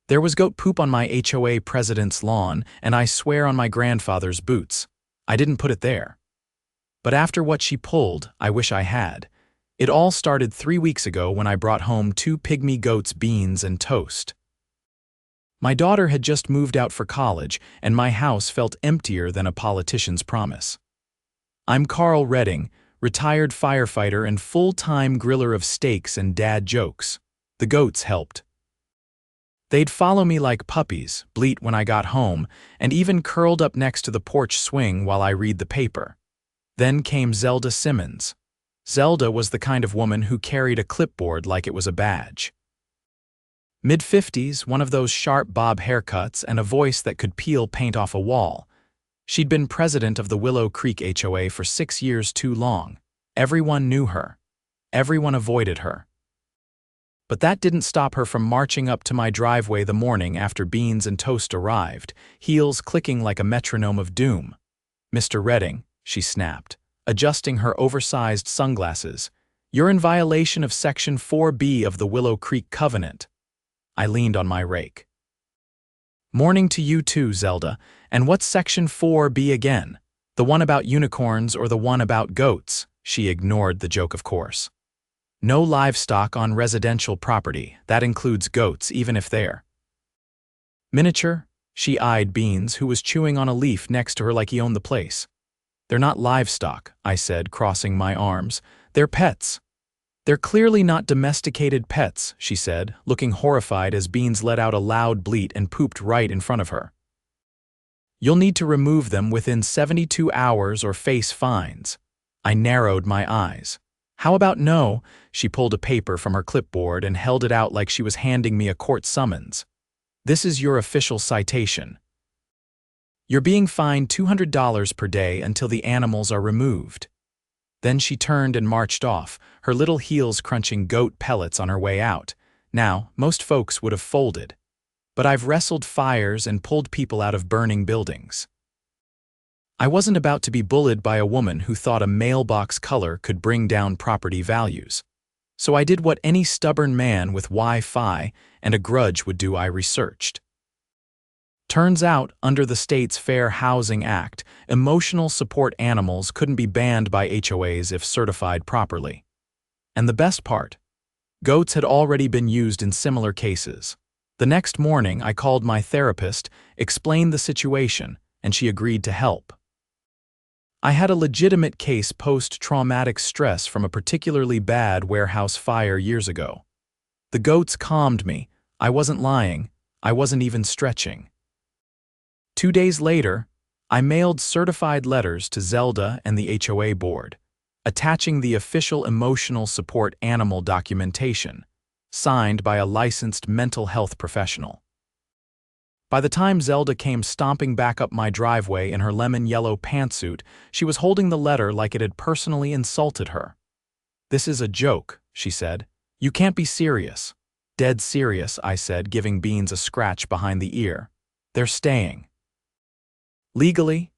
There was goat poop on my HOA president's lawn, and I swear on my grandfather's boots. I didn't put it there. But after what she pulled, I wish I had. It all started 3 weeks ago when I brought home 2 pygmy goats' beans and toast. My daughter had just moved out for college, and my house felt emptier than a politician's promise. I'm Karl Redding, retired firefighter and full-time griller of steaks and dad jokes. The goats helped. They'd follow me like puppies, bleat when I got home, and even curled up next to the porch swing while I read the paper. Then came Zelda Simmons. Zelda was the kind of woman who carried a clipboard like it was a badge. Mid-50s, one of those sharp bob haircuts, and a voice that could peel paint off a wall. She'd been president of the Willow Creek HOA for 6 years too long. Everyone knew her. Everyone avoided her. But that didn't stop her from marching up to my driveway the morning after beans and toast arrived, heels clicking like a metronome of doom. "Mr. Redding," she snapped, adjusting her oversized sunglasses, "you're in violation of Section 4B of the Willow Creek Covenant." I leaned on my rake. "Morning to you too, Zelda. And what's Section 4B again? The one about unicorns or the one about goats?" She ignored the joke, of course. "No livestock on residential property. That includes goats, even if they're miniature." She eyed Beans, who was chewing on a leaf next to her like he owned the place. "They're not livestock," I said, crossing my arms. "They're pets." "They're clearly not domesticated pets," she said, looking horrified as Beans let out a loud bleat and pooped right in front of her. "You'll need to remove them within 72 hours or face fines." I narrowed my eyes. "How about no?" She pulled a paper from her clipboard and held it out like she was handing me a court summons. "This is your official citation. You're being fined $200 per day until the animals are removed." Then she turned and marched off, her little heels crunching goat pellets on her way out. Now, most folks would have folded. But I've wrestled fires and pulled people out of burning buildings. I wasn't about to be bullied by a woman who thought a mailbox color could bring down property values. So I did what any stubborn man with Wi-Fi and a grudge would do. I researched. Turns out, under the state's Fair Housing Act, emotional support animals couldn't be banned by HOAs if certified properly. And the best part? Goats had already been used in similar cases. The next morning, I called my therapist, explained the situation, and she agreed to help. I had a legitimate case post-traumatic stress from a particularly bad warehouse fire years ago. The goats calmed me. I wasn't lying. I wasn't even stretching. 2 days later, I mailed certified letters to Zelda and the HOA board, attaching the official emotional support animal documentation, signed by a licensed mental health professional. By the time Zelda came stomping back up my driveway in her lemon-yellow pantsuit, she was holding the letter like it had personally insulted her. "This is a joke," she said. "You can't be serious." "Dead serious," I said, giving Beans a scratch behind the ear. "They're staying." "Legally?"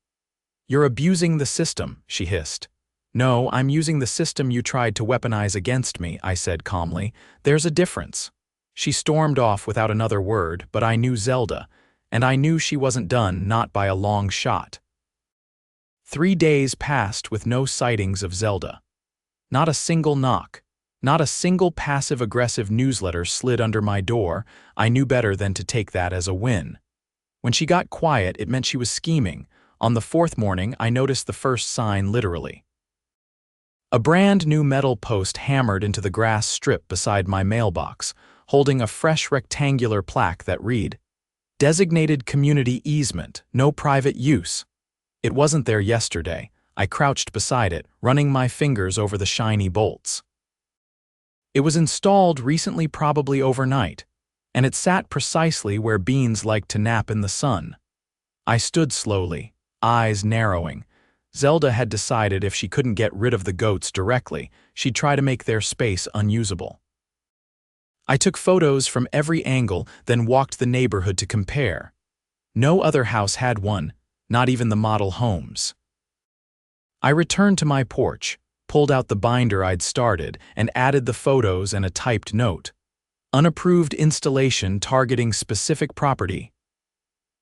"You're abusing the system," she hissed. "No, I'm using the system you tried to weaponize against me," I said calmly. "There's a difference." She stormed off without another word, but I knew Zelda, and I knew she wasn't done, not by a long shot. 3 days passed with no sightings of Zelda. Not a single knock, not a single passive-aggressive newsletter slid under my door. I knew better than to take that as a win. When she got quiet, it meant she was scheming. On the 4th morning, I noticed the first sign literally. A brand new metal post hammered into the grass strip beside my mailbox, holding a fresh rectangular plaque that read, "Designated Community Easement, no private use." It wasn't there yesterday. I crouched beside it, running my fingers over the shiny bolts. It was installed recently, probably overnight, and it sat precisely where Beans liked to nap in the sun. I stood slowly, eyes narrowing. Zelda had decided if she couldn't get rid of the goats directly, she'd try to make their space unusable. I took photos from every angle, then walked the neighborhood to compare. No other house had one, not even the model homes. I returned to my porch, pulled out the binder I'd started, and added the photos and a typed note. Unapproved installation targeting specific property.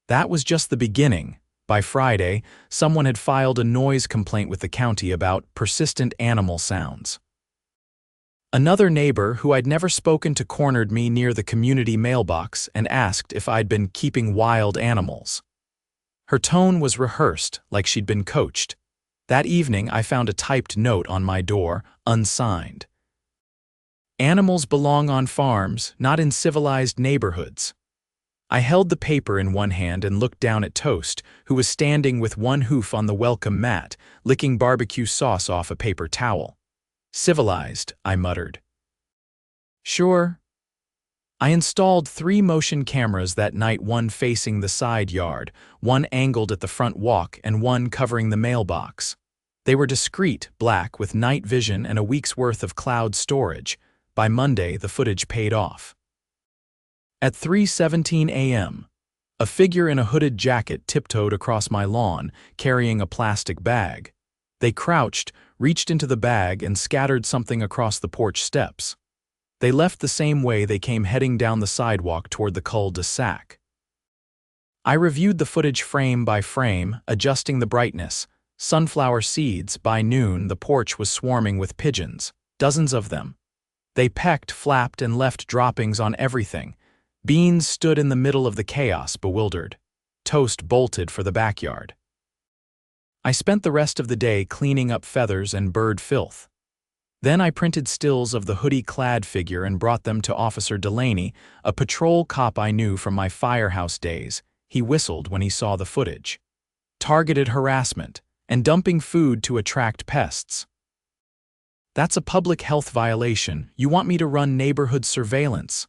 That was just the beginning. By Friday, someone had filed a noise complaint with the county about persistent animal sounds. Another neighbor who I'd never spoken to cornered me near the community mailbox and asked if I'd been keeping wild animals. Her tone was rehearsed, like she'd been coached. That evening, I found a typed note on my door, unsigned. Animals belong on farms, not in civilized neighborhoods. I held the paper in one hand and looked down at Toast, who was standing with one hoof on the welcome mat, licking barbecue sauce off a paper towel. Civilized, I muttered. Sure. I installed 3 motion cameras that night, one facing the side yard, one angled at the front walk, and one covering the mailbox. They were discreet, black, with night vision and a week's worth of cloud storage. By Monday, the footage paid off. At 3:17 a.m., a figure in a hooded jacket tiptoed across my lawn, carrying a plastic bag. They crouched, reached into the bag, and scattered something across the porch steps. They left the same way they came, heading down the sidewalk toward the cul-de-sac. I reviewed the footage frame by frame, adjusting the brightness. Sunflower seeds. By noon, the porch was swarming with pigeons, dozens of them. They pecked, flapped, and left droppings on everything. Beans stood in the middle of the chaos, bewildered. Toast bolted for the backyard. I spent the rest of the day cleaning up feathers and bird filth. Then I printed stills of the hoodie-clad figure and brought them to Officer Delaney, a patrol cop I knew from my firehouse days. He whistled when he saw the footage. Targeted harassment and dumping food to attract pests. That's a public health violation. You want me to run neighborhood surveillance?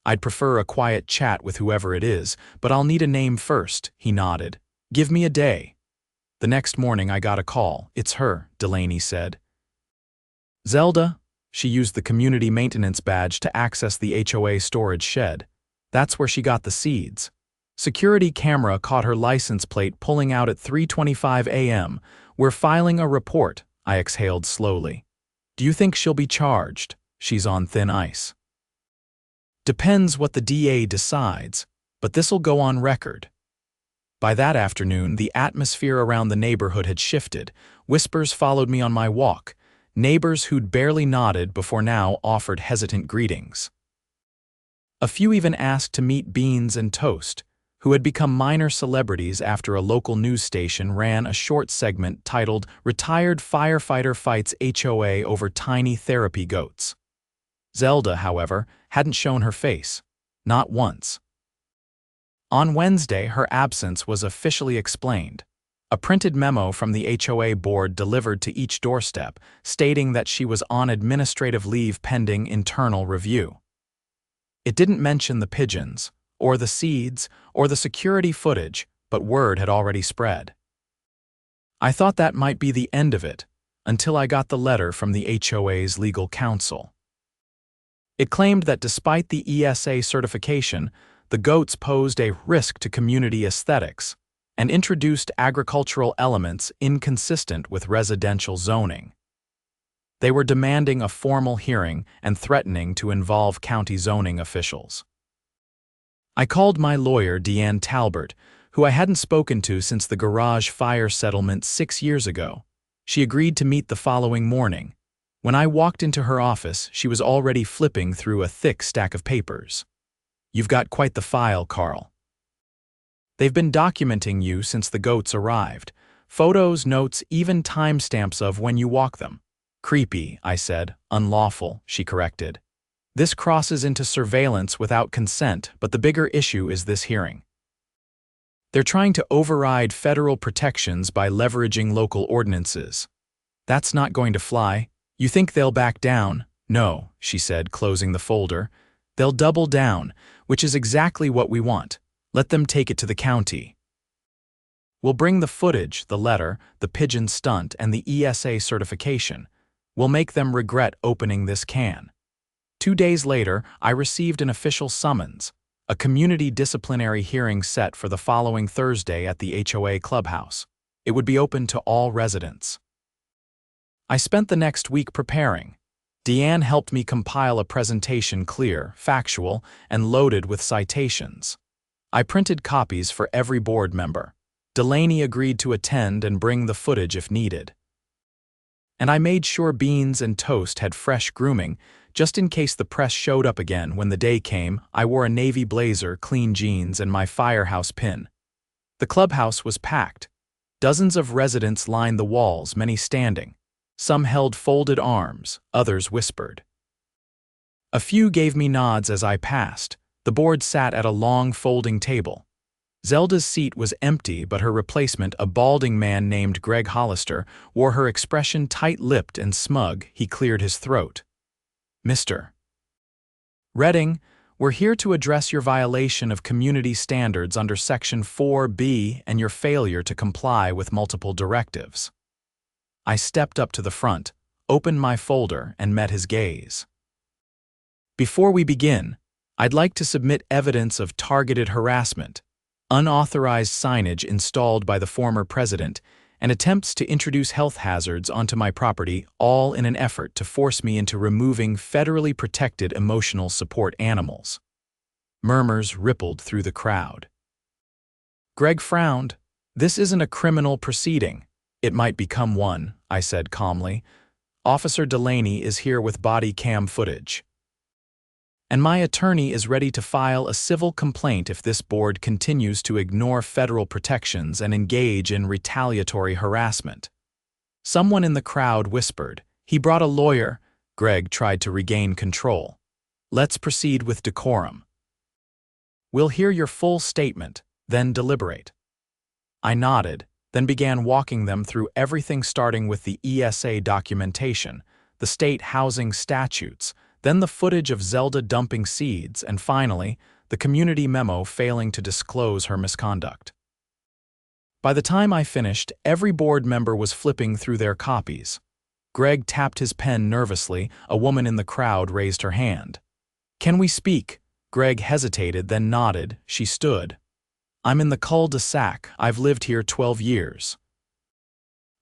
I'd prefer a quiet chat with whoever it is, but I'll need a name first, he nodded. Give me a day. The next morning I got a call. It's her, Delaney said. Zelda. She used the community maintenance badge to access the HOA storage shed. That's where she got the seeds. Security camera caught her license plate pulling out at 3:25 a.m. We're filing a report, I exhaled slowly. Do you think she'll be charged? She's on thin ice. Depends what the DA decides, but this'll go on record. By that afternoon, the atmosphere around the neighborhood had shifted. Whispers followed me on my walk. Neighbors who'd barely nodded before now offered hesitant greetings. A few even asked to meet Beans and Toast, who had become minor celebrities after a local news station ran a short segment titled "Retired Firefighter Fights HOA Over Tiny Therapy Goats." Zelda, however, hadn't shown her face. Not once. On Wednesday, her absence was officially explained. A printed memo from the HOA board delivered to each doorstep, stating that she was on administrative leave pending internal review. It didn't mention the pigeons, or the seeds, or the security footage, but word had already spread. I thought that might be the end of it, until I got the letter from the HOA's legal counsel. It claimed that despite the ESA certification, the goats posed a risk to community aesthetics and introduced agricultural elements inconsistent with residential zoning. They were demanding a formal hearing and threatening to involve county zoning officials. I called my lawyer, Deanne Talbert, who I hadn't spoken to since the garage fire settlement 6 years ago. She agreed to meet the following morning. When I walked into her office, she was already flipping through a thick stack of papers. You've got quite the file, Karl. They've been documenting you since the goats arrived. Photos, notes, even timestamps of when you walk them. Creepy, I said. Unlawful, she corrected. This crosses into surveillance without consent, but the bigger issue is this hearing. They're trying to override federal protections by leveraging local ordinances. That's not going to fly. You think they'll back down? No, she said, closing the folder. They'll double down, which is exactly what we want. Let them take it to the county. We'll bring the footage, the letter, the pigeon stunt, and the ESA certification. We'll make them regret opening this can. 2 days later, I received an official summons, a community disciplinary hearing set for the following Thursday at the HOA clubhouse. It would be open to all residents. I spent the next week preparing. Deanne helped me compile a presentation clear, factual, and loaded with citations. I printed copies for every board member. Delaney agreed to attend and bring the footage if needed. And I made sure Beans and Toast had fresh grooming, just in case the press showed up again. When the day came, I wore a navy blazer, clean jeans, and my firehouse pin. The clubhouse was packed. Dozens of residents lined the walls, many standing. Some held folded arms, others whispered. A few gave me nods as I passed. The board sat at a long folding table. Zelda's seat was empty, but her replacement, a balding man named Greg Hollister, wore her expression tight-lipped and smug. He cleared his throat. Mr. Redding, we're here to address your violation of community standards under Section 4B and your failure to comply with multiple directives. I stepped up to the front, opened my folder, and met his gaze. Before we begin, I'd like to submit evidence of targeted harassment, unauthorized signage installed by the former president, and attempts to introduce health hazards onto my property, all in an effort to force me into removing federally protected emotional support animals. Murmurs rippled through the crowd. Greg frowned. This isn't a criminal proceeding. It might become one, I said calmly. Officer Delaney is here with body cam footage. And my attorney is ready to file a civil complaint if this board continues to ignore federal protections and engage in retaliatory harassment. Someone in the crowd whispered. He brought a lawyer. Greg tried to regain control. Let's proceed with decorum. We'll hear your full statement, then deliberate. I nodded, then began walking them through everything, starting with the ESA documentation, the state housing statutes, then the footage of Zelda dumping seeds, and finally, the community memo failing to disclose her misconduct. By the time I finished, every board member was flipping through their copies. Greg tapped his pen nervously. A woman in the crowd raised her hand. Can we speak? Greg hesitated, then nodded. She stood. I'm in the cul-de-sac. I've lived here 12 years.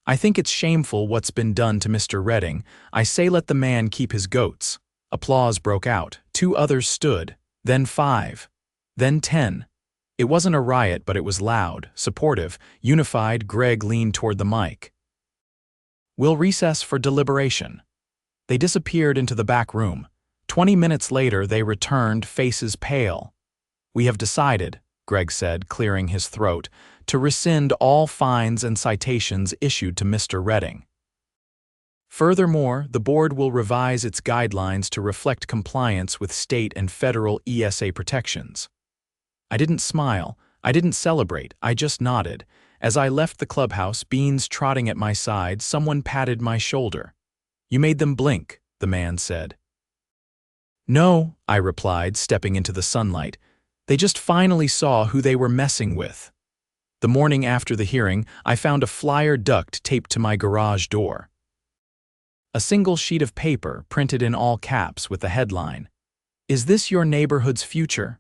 I think it's shameful what's been done to Mr. Redding. I say let the man keep his goats. Applause broke out. 2 others stood, then 5, then 10. It wasn't a riot, but it was loud, supportive, unified. Greg leaned toward the mic. We'll recess for deliberation. They disappeared into the back room. 20 minutes later, they returned, faces pale. We have decided, Greg said, clearing his throat, to rescind all fines and citations issued to Mr. Redding. Furthermore, the board will revise its guidelines to reflect compliance with state and federal ESA protections. I didn't smile, I didn't celebrate, I just nodded. As I left the clubhouse, Beans trotting at my side, someone patted my shoulder. You made them blink, the man said. No, I replied, stepping into the sunlight. They just finally saw who they were messing with. The morning after the hearing, I found a flyer duct taped to my garage door. A single sheet of paper printed in all caps with the headline, "Is this your neighborhood's future?"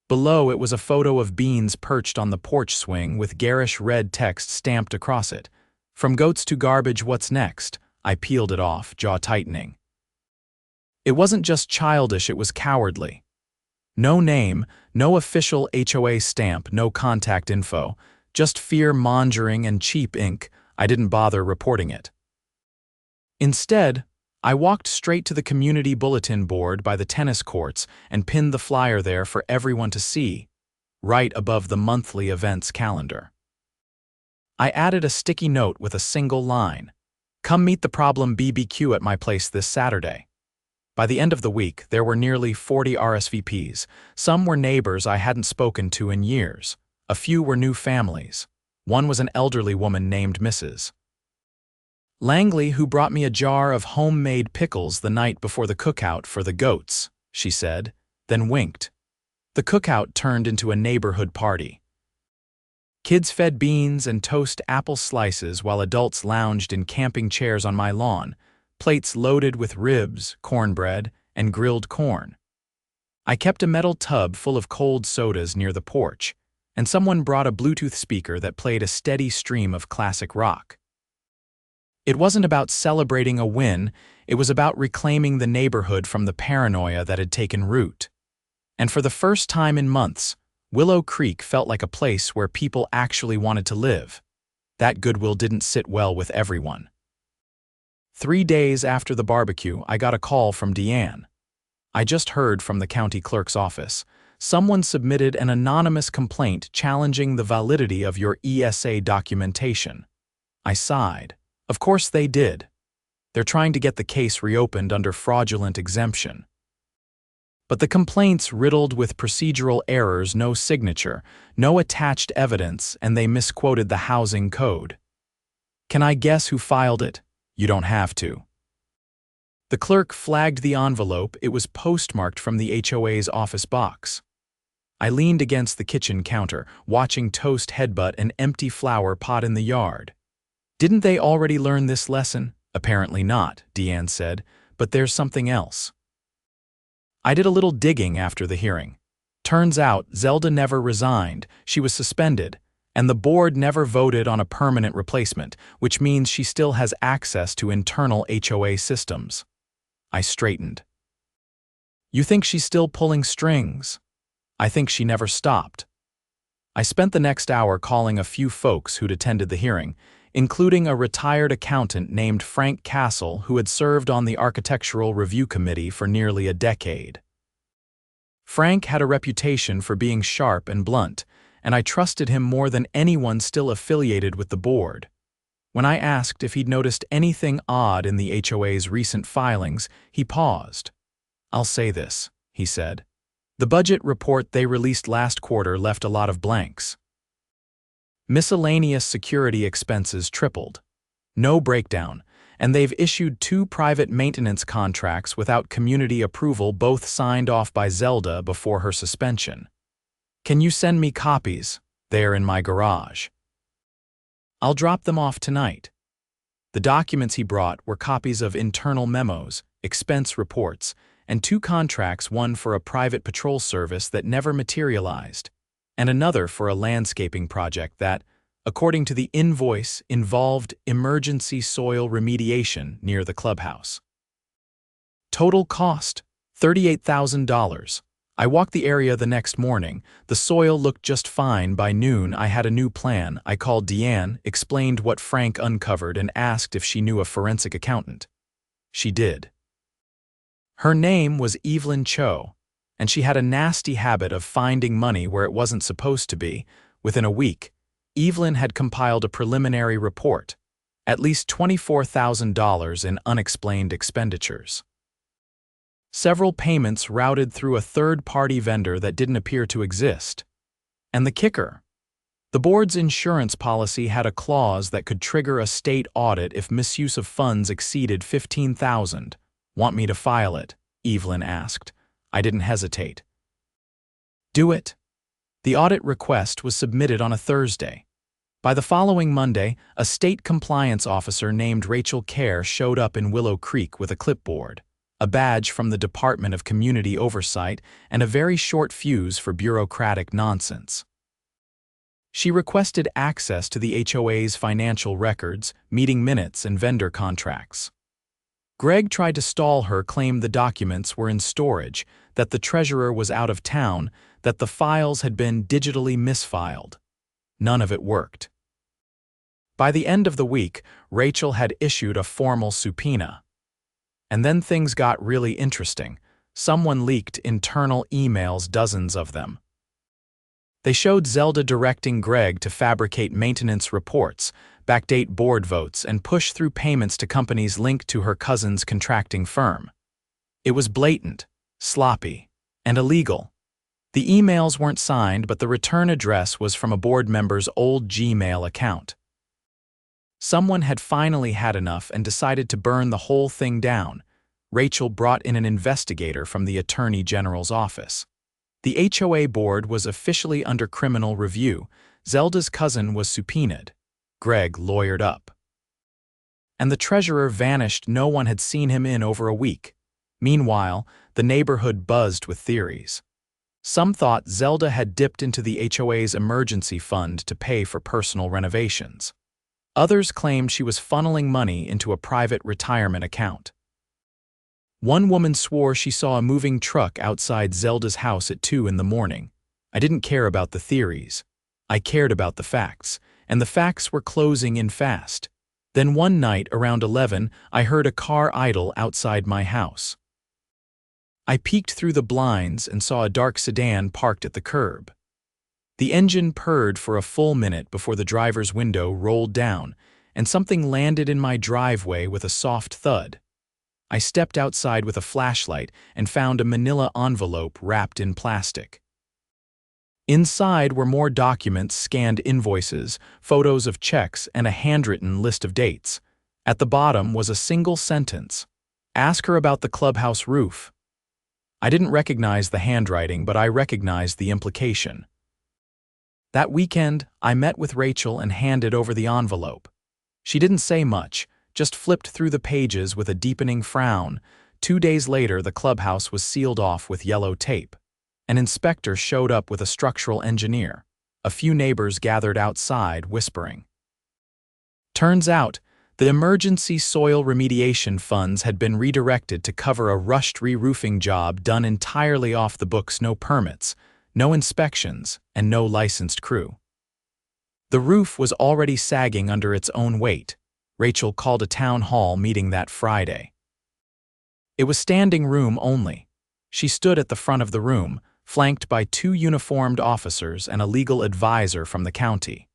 Below it was a photo of Beans perched on the porch swing with garish red text stamped across it. From goats to garbage, what's next? I peeled it off, jaw tightening. It wasn't just childish, it was cowardly. No name, no official HOA stamp, no contact info, just fear-mongering and cheap ink. I didn't bother reporting it. Instead, I walked straight to the community bulletin board by the tennis courts and pinned the flyer there for everyone to see, right above the monthly events calendar. I added a sticky note with a single line. Come meet the problem BBQ at my place this Saturday. By the end of the week, there were nearly 40 RSVPs. Some were neighbors I hadn't spoken to in years. A few were new families. One was an elderly woman named Mrs. Langley, who brought me a jar of homemade pickles the night before the cookout for the goats, she said, then winked. The cookout turned into a neighborhood party. Kids fed beans and toast apple slices while adults lounged in camping chairs on my lawn, plates loaded with ribs, cornbread, and grilled corn. I kept a metal tub full of cold sodas near the porch, and someone brought a Bluetooth speaker that played a steady stream of classic rock. It wasn't about celebrating a win, it was about reclaiming the neighborhood from the paranoia that had taken root. And for the first time in months, Willow Creek felt like a place where people actually wanted to live. That goodwill didn't sit well with everyone. 3 days after the barbecue, I got a call from Deanne. I just heard from the county clerk's office. Someone submitted an anonymous complaint challenging the validity of your ESA documentation. I sighed. Of course they did. They're trying to get the case reopened under fraudulent exemption. But the complaint's riddled with procedural errors, no signature, no attached evidence, and they misquoted the housing code. Can I guess who filed it? You don't have to. The clerk flagged the envelope. It was postmarked from the HOA's office box. I leaned against the kitchen counter, watching Toast headbutt an empty flower pot in the yard. Didn't they already learn this lesson? Apparently not, Deanne said, but there's something else. I did a little digging after the hearing. Turns out Zelda never resigned, she was suspended, and the board never voted on a permanent replacement, which means she still has access to internal HOA systems. I straightened. You think she's still pulling strings? I think she never stopped. I spent the next hour calling a few folks who'd attended the hearing, including a retired accountant named Frank Castle who had served on the Architectural Review Committee for nearly a decade. Frank had a reputation for being sharp and blunt, and I trusted him more than anyone still affiliated with the board. When I asked if he'd noticed anything odd in the HOA's recent filings, he paused. I'll say this, he said. The budget report they released last quarter left a lot of blanks. Miscellaneous security expenses tripled. No breakdown, and they've issued 2 private maintenance contracts without community approval, both signed off by Zelda before her suspension. Can you send me copies? They're in my garage. I'll drop them off tonight. The documents he brought were copies of internal memos, expense reports, and 2 contracts, one for a private patrol service that never materialized, and another for a landscaping project that, according to the invoice, involved emergency soil remediation near the clubhouse. Total cost, $38,000. I walked the area the next morning. The soil looked just fine by noon. I had a new plan. I called Deanne, explained what Frank uncovered, and asked if she knew a forensic accountant. She did. Her name was Evelyn Cho, and she had a nasty habit of finding money where it wasn't supposed to be. Within a week, Evelyn had compiled a preliminary report, at least $24,000 in unexplained expenditures. Several payments routed through a third-party vendor that didn't appear to exist. And the kicker: the board's insurance policy had a clause that could trigger a state audit if misuse of funds exceeded $15,000. Want me to file it? Evelyn asked. I didn't hesitate. Do it. The audit request was submitted on a Thursday. By the following Monday, a state compliance officer named Rachel Kerr showed up in Willow Creek with a clipboard, a badge from the Department of Community Oversight, and a very short fuse for bureaucratic nonsense. She requested access to the HOA's financial records, meeting minutes, and vendor contracts. Greg tried to stall her, claimed the documents were in storage, that the treasurer was out of town, that the files had been digitally misfiled. None of it worked. By the end of the week, Rachel had issued a formal subpoena. And then things got really interesting. Someone leaked internal emails, dozens of them. They showed Zelda directing Greg to fabricate maintenance reports, backdate board votes, and push through payments to companies linked to her cousin's contracting firm. It was blatant, sloppy, and illegal. The emails weren't signed, but the return address was from a board member's old Gmail account. Someone had finally had enough and decided to burn the whole thing down. Rachel brought in an investigator from the Attorney General's office. The HOA board was officially under criminal review. Zelda's cousin was subpoenaed. Greg lawyered up. And the treasurer vanished. No one had seen him in over a week. Meanwhile, the neighborhood buzzed with theories. Some thought Zelda had dipped into the HOA's emergency fund to pay for personal renovations. Others claimed she was funneling money into a private retirement account. One woman swore she saw a moving truck outside Zelda's house at 2 in the morning. I didn't care about the theories. I cared about the facts, and the facts were closing in fast. Then one night around 11, I heard a car idle outside my house. I peeked through the blinds and saw a dark sedan parked at the curb. The engine purred for a full minute before the driver's window rolled down, and something landed in my driveway with a soft thud. I stepped outside with a flashlight and found a manila envelope wrapped in plastic. Inside were more documents, scanned invoices, photos of checks, and a handwritten list of dates. At the bottom was a single sentence: "Ask her about the clubhouse roof." I didn't recognize the handwriting, but I recognized the implication. That weekend, I met with Rachel and handed over the envelope. She didn't say much, just flipped through the pages with a deepening frown. 2 days later, the clubhouse was sealed off with yellow tape. An inspector showed up with a structural engineer. A few neighbors gathered outside, whispering. Turns out, the emergency soil remediation funds had been redirected to cover a rushed re-roofing job done entirely off the books, no permits, no inspections, and no licensed crew. The roof was already sagging under its own weight. Rachel called a town hall meeting that Friday. It was standing room only. She stood at the front of the room, flanked by 2 uniformed officers and a legal advisor from the county.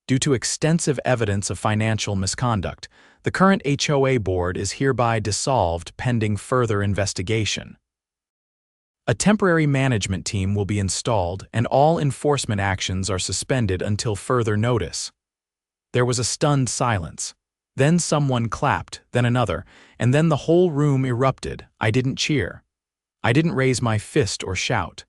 Due to extensive evidence of financial misconduct, the current HOA board is hereby dissolved pending further investigation. A temporary management team will be installed, and all enforcement actions are suspended until further notice. There was a stunned silence. Then someone clapped, then another, and then the whole room erupted. I didn't cheer. I didn't raise my fist or shout.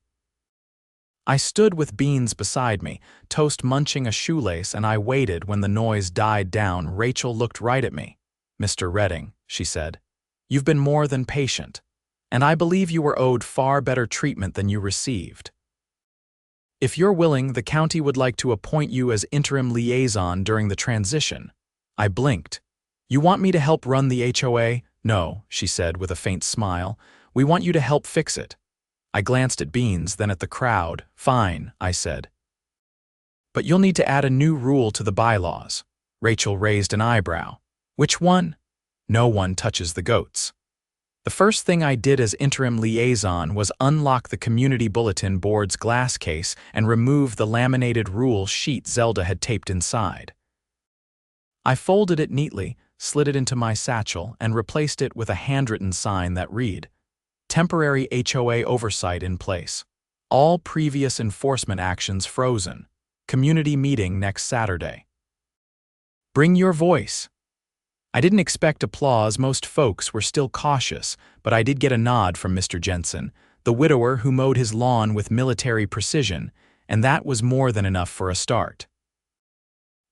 I stood with Beans beside me, Toast munching a shoelace, and I waited. When the noise died down, Rachel looked right at me. "Mr. Redding," she said, "you've been more than patient, and I believe you were owed far better treatment than you received. If you're willing, the county would like to appoint you as interim liaison during the transition." I blinked. "You want me to help run the HOA?" "No," she said with a faint smile. "We want you to help fix it." I glanced at Beans, then at the crowd. "Fine," I said. "But you'll need to add a new rule to the bylaws." Rachel raised an eyebrow. "Which one?" "No one touches the goats." The first thing I did as interim liaison was unlock the community bulletin board's glass case and remove the laminated rule sheet Zelda had taped inside. I folded it neatly, slid it into my satchel, and replaced it with a handwritten sign that read, "Temporary HOA oversight in place. All previous enforcement actions frozen. Community meeting next Saturday. Bring your voice." I didn't expect applause. Most folks were still cautious, but I did get a nod from Mr. Jensen, the widower who mowed his lawn with military precision, and that was more than enough for a start.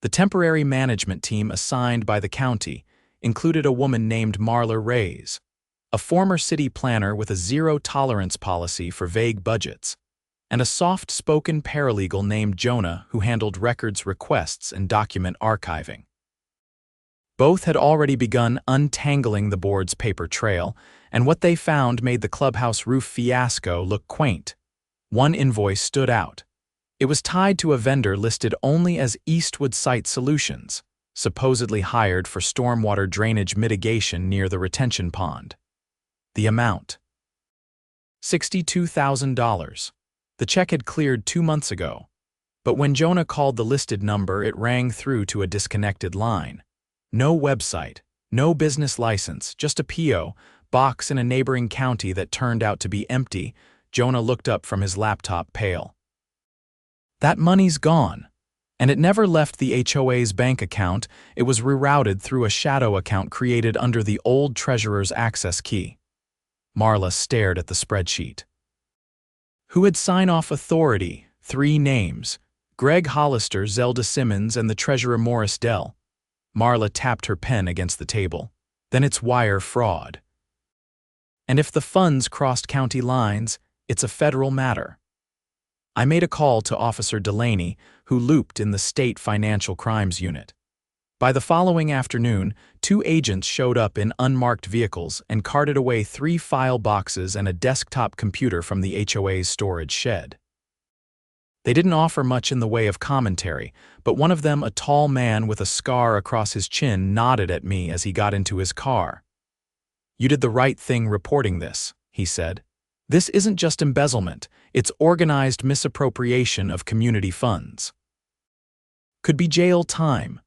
The temporary management team assigned by the county included a woman named Marla Reyes, a former city planner with a zero-tolerance policy for vague budgets, and a soft-spoken paralegal named Jonah who handled records requests and document archiving. Both had already begun untangling the board's paper trail, and what they found made the clubhouse roof fiasco look quaint. One invoice stood out. It was tied to a vendor listed only as Eastwood Site Solutions, supposedly hired for stormwater drainage mitigation near the retention pond. The amount: $62,000. The check had cleared 2 months ago, but when Jonah called the listed number, it rang through to a disconnected line. No website, no business license, just a P.O. box in a neighboring county that turned out to be empty. Jonah looked up from his laptop, pale. "That money's gone. And it never left the HOA's bank account. It was rerouted through a shadow account created under the old treasurer's access key." Marla stared at the spreadsheet. "Who had sign-off authority?" 3 names: Greg Hollister, Zelda Simmons, and the treasurer Morris Dell. Marla tapped her pen against the table. "Then it's wire fraud. And if the funds crossed county lines, it's a federal matter." I made a call to Officer Delaney, who looped in the State Financial Crimes Unit. By the following afternoon, 2 agents showed up in unmarked vehicles and carted away 3 file boxes and a desktop computer from the HOA's storage shed. They didn't offer much in the way of commentary, but one of them, a tall man with a scar across his chin, nodded at me as he got into his car. "You did the right thing reporting this," he said. "This isn't just embezzlement, it's organized misappropriation of community funds. Could be jail time."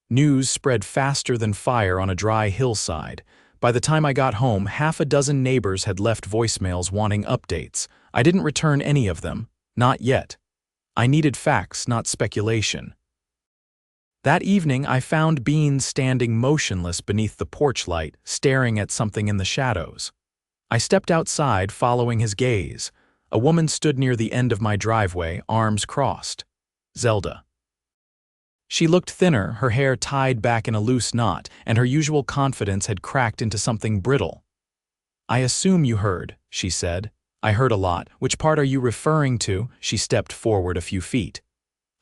News spread faster than fire on a dry hillside. By the time I got home, half a dozen neighbors had left voicemails wanting updates. I didn't return any of them, not yet. I needed facts, not speculation. That evening, I found Beans standing motionless beneath the porch light, staring at something in the shadows. I stepped outside, following his gaze. A woman stood near the end of my driveway, arms crossed. Zelda. She looked thinner, her hair tied back in a loose knot, and her usual confidence had cracked into something brittle. "I assume you heard," she said. "I heard a lot. Which part are you referring to?" She stepped forward a few feet.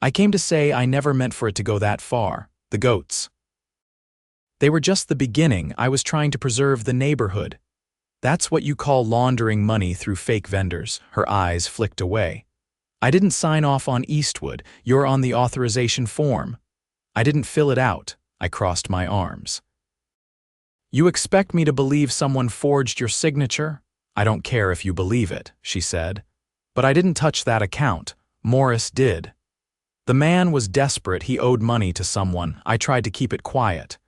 "I came to say I never meant for it to go that far. The goats. They were just the beginning. I was trying to preserve the neighborhood." "That's what you call laundering money through fake vendors." Her eyes flicked away. "I didn't sign off on Eastwood. You're on the authorization form." "I didn't fill it out." I crossed my arms. "You expect me to believe someone forged your signature?" "I don't care if you believe it," she said. "But I didn't touch that account. Morris did. The man was desperate. He owed money to someone. I tried to keep it quiet.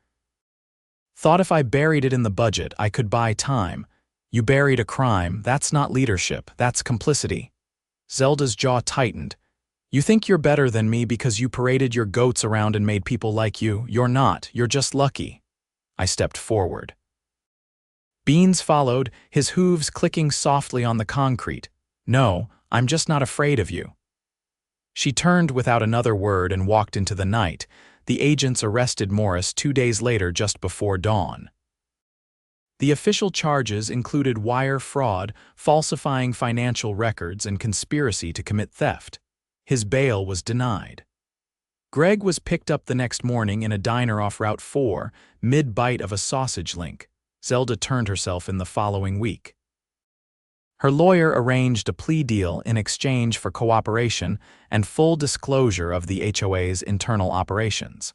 Thought if I buried it in the budget, I could buy time. You buried a crime. That's not leadership. That's complicity." Zelda's jaw tightened. "You think you're better than me because you paraded your goats around and made people like you. You're not. You're just lucky." I stepped forward. Beans followed, his hooves clicking softly on the concrete. "No, I'm just not afraid of you." She turned without another word and walked into the night. The agents arrested Morris 2 days later, just before dawn. The official charges included wire fraud, falsifying financial records, and conspiracy to commit theft. His bail was denied. Greg was picked up the next morning in a diner off Route 4, mid-bite of a sausage link. Zelda turned herself in the following week. Her lawyer arranged a plea deal in exchange for cooperation and full disclosure of the HOA's internal operations.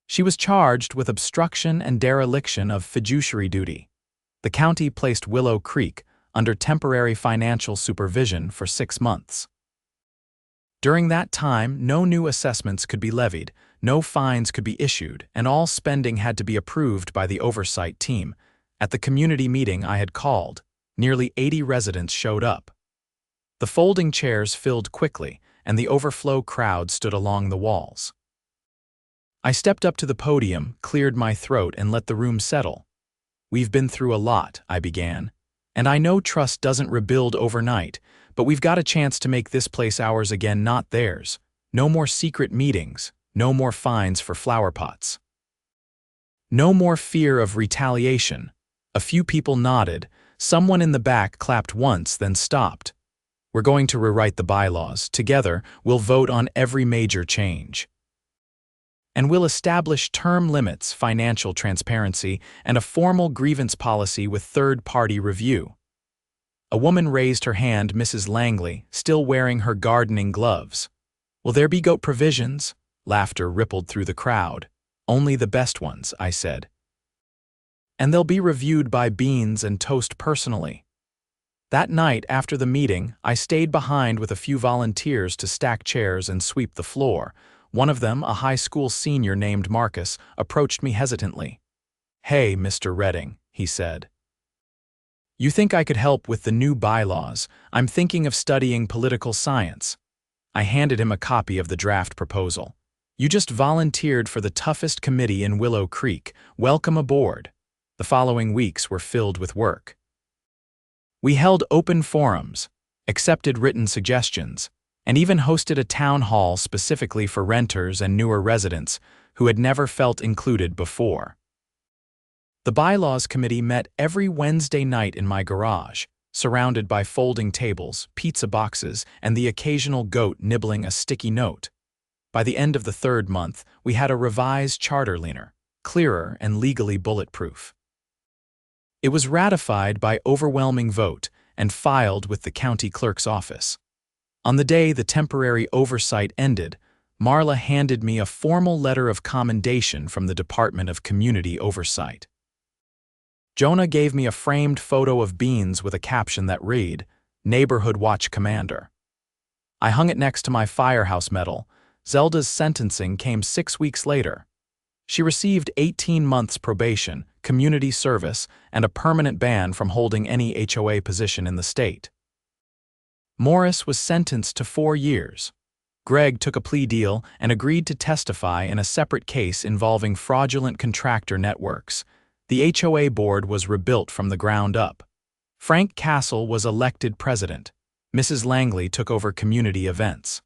She was charged with obstruction and dereliction of fiduciary duty. The county placed Willow Creek under temporary financial supervision for 6 months. During that time, no new assessments could be levied, no fines could be issued, and all spending had to be approved by the oversight team. At the community meeting I had called, nearly 80 residents showed up. The folding chairs filled quickly, and the overflow crowd stood along the walls. I stepped up to the podium, cleared my throat, and let the room settle. "We've been through a lot," I began, "and I know trust doesn't rebuild overnight, but we've got a chance to make this place ours again, not theirs. No more secret meetings, no more fines for flower pots. No more fear of retaliation." A few people nodded. Someone in the back clapped once, then stopped. "We're going to rewrite the bylaws. Together, we'll vote on every major change. And we'll establish term limits, financial transparency, and a formal grievance policy with third-party review." A woman raised her hand, Mrs. Langley, still wearing her gardening gloves. "Will there be goat provisions?" Laughter rippled through the crowd. "Only the best ones," I said. "And they'll be reviewed by Beans and Toast personally." That night, after the meeting, I stayed behind with a few volunteers to stack chairs and sweep the floor. One of them, a high school senior named Marcus, approached me hesitantly. "Hey, Mr. Redding," he said. "You think I could help with the new bylaws? I'm thinking of studying political science." I handed him a copy of the draft proposal. "You just volunteered for the toughest committee in Willow Creek. Welcome aboard." The following weeks were filled with work. We held open forums, accepted written suggestions, and even hosted a town hall specifically for renters and newer residents who had never felt included before. The bylaws committee met every Wednesday night in my garage, surrounded by folding tables, pizza boxes, and the occasional goat nibbling a sticky note. By the end of the third month, we had a revised charter leaner, clearer and legally bulletproof. It was ratified by overwhelming vote and filed with the county clerk's office. On the day the temporary oversight ended, Marla handed me a formal letter of commendation from the Department of Community Oversight. Jonah gave me a framed photo of Beans with a caption that read, "Neighborhood Watch Commander." I hung it next to my firehouse medal. Zelda's sentencing came 6 weeks later. She received 18 months probation, community service, and a permanent ban from holding any HOA position in the state. Morris was sentenced to 4 years. Greg took a plea deal and agreed to testify in a separate case involving fraudulent contractor networks. The HOA board was rebuilt from the ground up. Frank Castle was elected president. Mrs. Langley took over community events.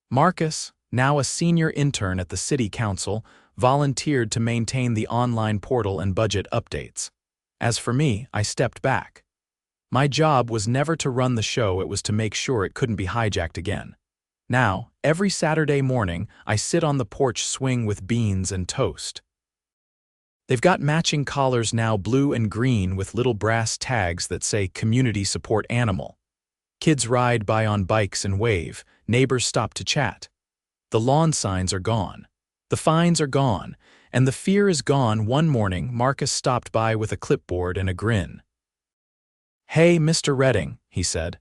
Marcus, now a senior intern at the city council, volunteered to maintain the online portal and budget updates. As for me, I stepped back. My job was never to run the show, it was to make sure it couldn't be hijacked again. Now, every Saturday morning, I sit on the porch swing with beans and toast. They've got matching collars now, blue and green, with little brass tags that say Community Support Animal. Kids ride by on bikes and wave, neighbors stop to chat. The lawn signs are gone. The fines are gone, and the fear is gone. One morning, Marcus stopped by with a clipboard and a grin. "Hey, Mr. Redding," he said.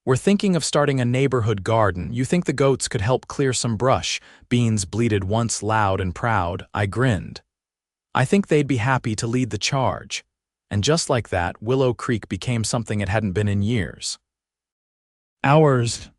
"We're thinking of starting a neighborhood garden. You think the goats could help clear some brush?" Beans bleated once loud and proud. I grinned. "I think they'd be happy to lead the charge." And just like that, Willow Creek became something it hadn't been in years. Hours